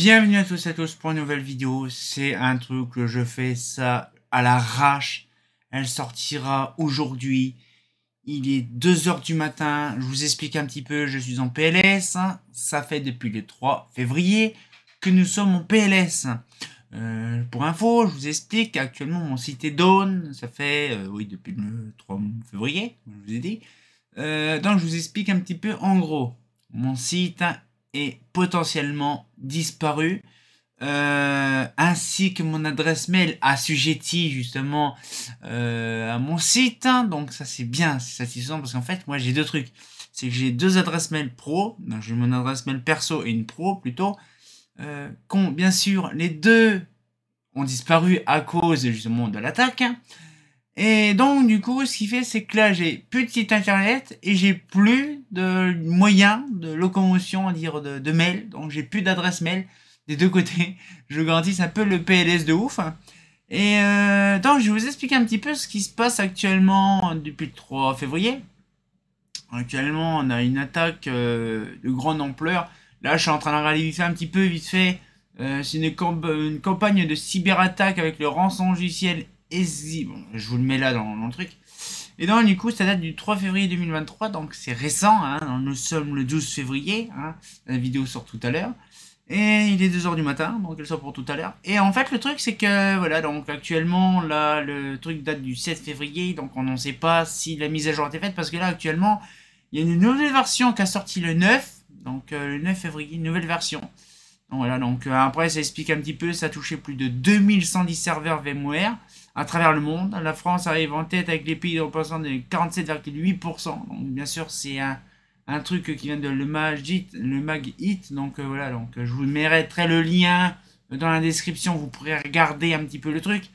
Bienvenue à tous pour une nouvelle vidéo. C'est un truc que je fais ça à l'arrache. Elle sortira aujourd'hui. Il est 2 h du matin. Je vous explique un petit peu. Je suis en PLS. Ça fait depuis le 3 février que nous sommes en PLS. Pour info, je vous explique actuellement mon site est down. Ça fait oui depuis le 3 février, je vous ai dit. Donc je vous explique un petit peu en gros. Mon site est potentiellement disparu, ainsi que mon adresse mail assujettie justement à mon site. Donc ça c'est bien, c'est satisfaisant parce qu'en fait moi j'ai deux trucs. C'est que j'ai deux adresses mail pro, donc j'ai mon adresse mail perso et une pro plutôt. Bien sûr les deux ont disparu à cause justement de l'attaque. Et donc, du coup, ce qui fait, c'est que là, j'ai plus de site internet et j'ai plus de moyens de locomotion, à dire, de mail. Donc, j'ai plus d'adresse mail des deux côtés. Je garantis, c'est un peu le PLS de ouf. Et donc, je vais vous expliquer un petit peu ce qui se passe actuellement depuis le 3 février. Actuellement, on a une attaque de grande ampleur. Là, je suis en train de réaliser un petit peu vite fait. C'est une campagne de cyberattaque avec le rançon logiciel. Bon, je vous le mets là dans le truc. Et donc du coup ça date du 3 février 2023, donc c'est récent, hein, nous sommes le 12 février, hein, la vidéo sort tout à l'heure. Et il est 2 h du matin, donc elle sort pour tout à l'heure. Et en fait le truc c'est que voilà, donc actuellement là le truc date du 7 février, donc on ne sait pas si la mise à jour a été faite, parce que là actuellement il y a une nouvelle version qui a sorti le 9, donc le 9 février, une nouvelle version. Donc voilà, donc après ça explique un petit peu, ça a touché plus de 2110 serveurs VMware à travers le monde. La France arrive en tête avec les pays représentant de 47,8%. Donc bien sûr c'est un truc qui vient de le Mag Hit. Donc voilà, donc je vous mettrai le lien dans la description, vous pourrez regarder un petit peu le truc.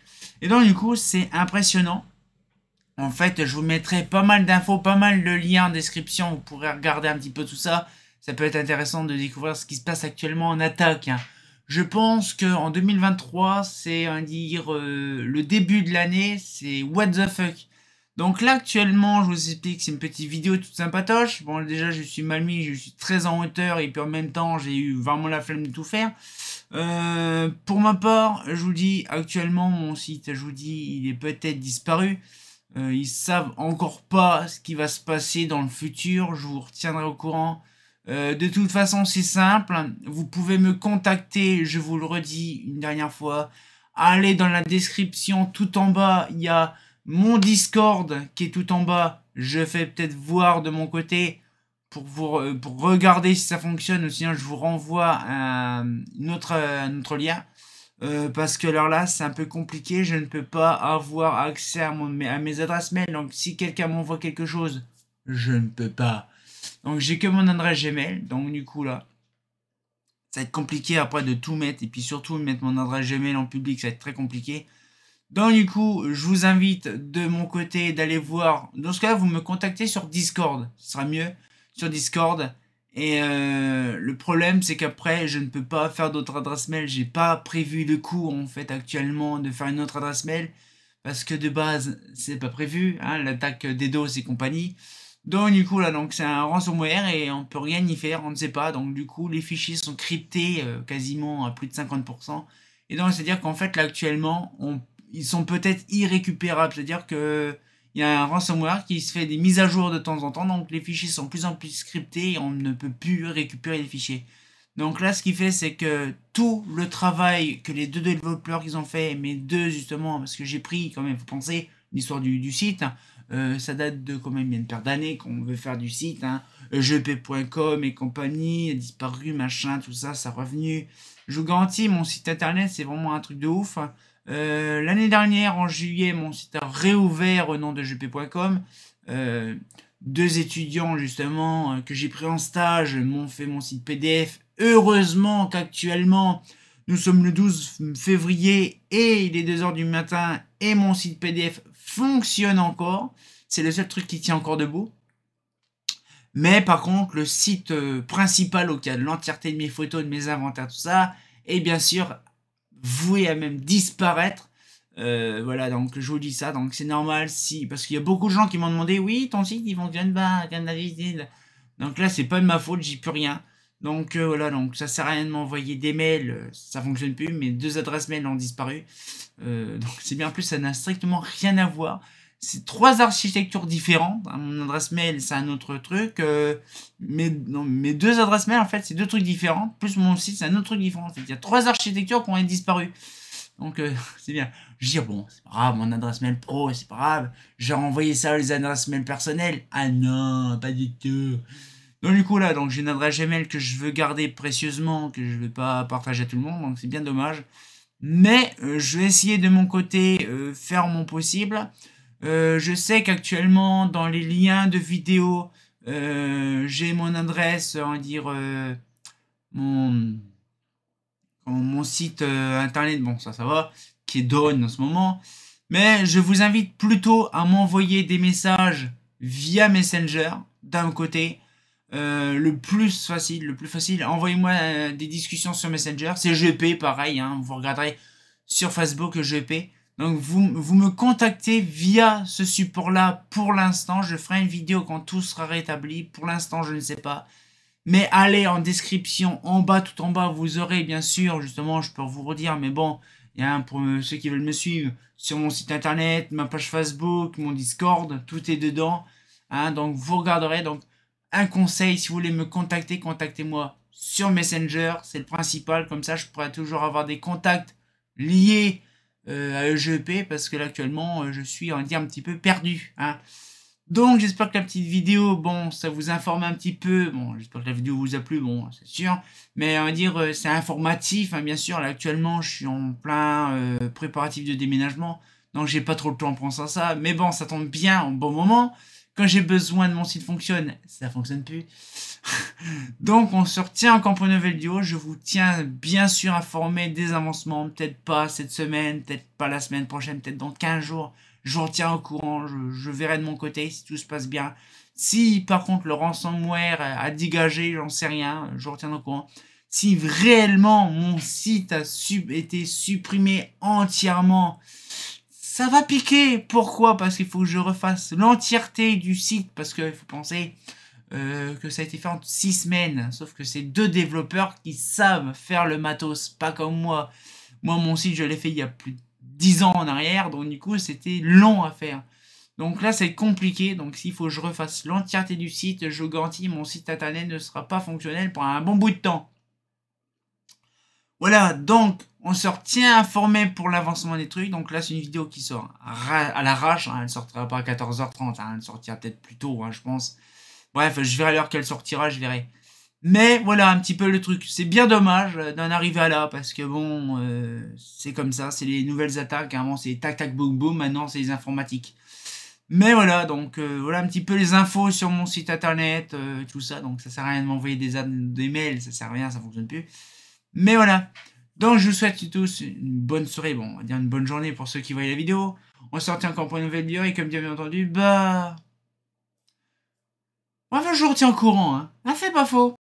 Et donc du coup c'est impressionnant. En fait je vous mettrai pas mal d'infos, pas mal de liens en description, vous pourrez regarder un petit peu tout ça. Ça peut être intéressant de découvrir ce qui se passe actuellement en attaque. Je pense qu'en 2023, c'est le début de l'année, c'est what the fuck. Donc là actuellement, je vous explique, c'est une petite vidéo toute sympatoche. Bon déjà je suis mal mis, je suis très en hauteur et puis en même temps j'ai eu vraiment la flemme de tout faire. Pour ma part, je vous dis actuellement mon site, je vous dis, il est peut-être disparu. Ils savent encore pas ce qui va se passer dans le futur, je vous retiendrai au courant. De toute façon, c'est simple. Vous pouvez me contacter, je vous le redis une dernière fois. Allez dans la description, tout en bas, il y a mon Discord qui est tout en bas. Je fais peut-être voir de mon côté pour regarder si ça fonctionne, ou sinon je vous renvoie un autre lien. Parce que alors là, c'est un peu compliqué. Je ne peux pas avoir accès à mes adresses mail. Donc si quelqu'un m'envoie quelque chose, je ne peux pas. Donc j'ai que mon adresse Gmail, donc du coup là, ça va être compliqué après de tout mettre, et puis surtout mettre mon adresse Gmail en public, ça va être très compliqué. Donc du coup, je vous invite de mon côté d'aller voir, dans ce cas-là, vous me contactez sur Discord, ce sera mieux, sur Discord. Et le problème, c'est qu'après, je ne peux pas faire d'autres adresses mail, j'ai pas prévu le coup en fait actuellement de faire une autre adresse mail, parce que de base, c'est pas prévu, hein, l'attaque DDoS et compagnie. Donc du coup là, donc c'est un ransomware et on peut rien y faire, on ne sait pas. Donc du coup les fichiers sont cryptés quasiment à plus de 50%. Et donc c'est à dire qu'en fait là actuellement ils sont peut-être irrécupérables, c'est-à-dire que il y a un ransomware qui se fait des mises à jour de temps en temps, donc les fichiers sont de plus en plus cryptés et on ne peut plus récupérer les fichiers. Donc là ce qui fait c'est que tout le travail que les deux développeurs qu'ils ont fait, mes deux justement, parce que j'ai pris quand même, faut penser l'histoire du site. Ça date de quand même une paire d'années qu'on veut faire du site, hein. Gp.com et compagnie, a disparu, machin, tout ça, ça revenu. Je vous garantis, mon site internet, c'est vraiment un truc de ouf. L'année dernière, en juillet, mon site a réouvert au nom de gp.com. Deux étudiants, justement, que j'ai pris en stage, m'ont fait mon site PDF. Heureusement qu'actuellement, nous sommes le 12 février et il est 2 h du matin et mon site PDF fonctionne encore. C'est le seul truc qui tient encore debout. Mais par contre, le site principal auquel il y a l'entièreté de mes photos, de mes inventaires, tout ça, est bien sûr voué à même disparaître. Voilà, donc je vous dis ça. Donc c'est normal si... Parce qu'il y a beaucoup de gens qui m'ont demandé, oui, ton site, il fonctionne pas, donc là, c'est pas de ma faute, j'y peux rien. Donc voilà, donc ça sert à rien de m'envoyer des mails, ça fonctionne plus, mes 2 adresses mail ont disparu. Donc c'est bien, en plus ça n'a strictement rien à voir. C'est 3 architectures différentes, hein. Mon adresse mail c'est un autre truc, mes 2 adresses mail en fait c'est 2 trucs différents, plus mon site c'est un autre truc différent. En fait, il y a 3 architectures qui ont disparu. Donc c'est bien. Je dis bon, c'est pas grave, mon adresse mail pro, c'est pas grave. J'ai renvoyé ça aux adresses mail personnelles. Ah non, pas du tout. Donc du coup là, donc j'ai une adresse Gmail que je veux garder précieusement, que je ne vais pas partager à tout le monde, donc c'est bien dommage. Mais je vais essayer de mon côté faire mon possible. Je sais qu'actuellement dans les liens de vidéo, j'ai mon adresse, on va dire mon mon site internet, bon ça va, qui est down en ce moment. Mais je vous invite plutôt à m'envoyer des messages via Messenger d'un côté. Le plus facile, envoyez-moi des discussions sur Messenger. C'est GP, pareil, hein, vous regarderez sur Facebook GP. Donc vous me contactez via ce support-là pour l'instant. Je ferai une vidéo quand tout sera rétabli. Pour l'instant, je ne sais pas. Mais allez en description, en bas, tout en bas, vous aurez bien sûr, justement, je peux vous redire, mais bon, il y a un pour ceux qui veulent me suivre sur mon site internet, ma page Facebook, mon Discord, tout est dedans. Hein, donc vous regarderez. Donc un conseil, si vous voulez me contacter, contactez-moi sur Messenger, c'est le principal. Comme ça, je pourrai toujours avoir des contacts liés à EGP parce que là actuellement, je suis, on va dire, un petit peu perdu. Hein. Donc j'espère que la petite vidéo, bon, ça vous informe un petit peu. Bon, j'espère que la vidéo vous a plu, bon, c'est sûr. Mais on va dire, c'est informatif, hein, bien sûr. Là, actuellement, je suis en plein préparatif de déménagement. Donc j'ai pas trop le temps de penser à ça. Mais bon, ça tombe bien au bon moment. Quand j'ai besoin de mon site fonctionne, ça fonctionne plus. Donc on se retient encore pour une nouvelle vidéo. Je vous tiens bien sûr informé des avancements. Peut-être pas cette semaine, peut-être pas la semaine prochaine, peut-être dans 15 jours. Je vous retiens au courant, je verrai de mon côté si tout se passe bien. Si par contre le ransomware a dégagé, j'en sais rien, je vous retiens au courant. Si réellement mon site a été supprimé entièrement, ça va piquer. Pourquoi? Parce qu'il faut que je refasse l'entièreté du site, parce qu'il faut penser que ça a été fait en 6 semaines. Sauf que c'est 2 développeurs qui savent faire le matos, pas comme moi. Moi, mon site, je l'ai fait il y a plus de 10 ans en arrière, donc du coup, c'était long à faire. Donc là, c'est compliqué. Donc s'il faut que je refasse l'entièreté du site, je vous garantis, mon site internet ne sera pas fonctionnel pour un bon bout de temps. Voilà, donc on se retient informé pour l'avancement des trucs. Donc là, c'est une vidéo qui sort à l'arrache. Hein, elle sortira pas à 14h30. Hein, elle sortira peut-être plus tôt, hein, je pense. Bref, je verrai l'heure qu'elle sortira, je verrai. Mais voilà un petit peu le truc. C'est bien dommage d'en arriver à là, parce que bon, c'est comme ça, c'est les nouvelles attaques. Avant, c'est tac tac boum boum, maintenant c'est les informatiques. Mais voilà, donc voilà un petit peu les infos sur mon site internet, tout ça. Donc ça sert à rien de m'envoyer des mails, ça sert à rien, ça fonctionne plus. Mais voilà. Donc je vous souhaite tous une bonne soirée, bon, on va dire une bonne journée pour ceux qui voient la vidéo. On se retient encore pour une nouvelle vidéo et comme bien entendu, bah... Enfin, je vous retiens au courant, hein. Ah, c'est pas faux.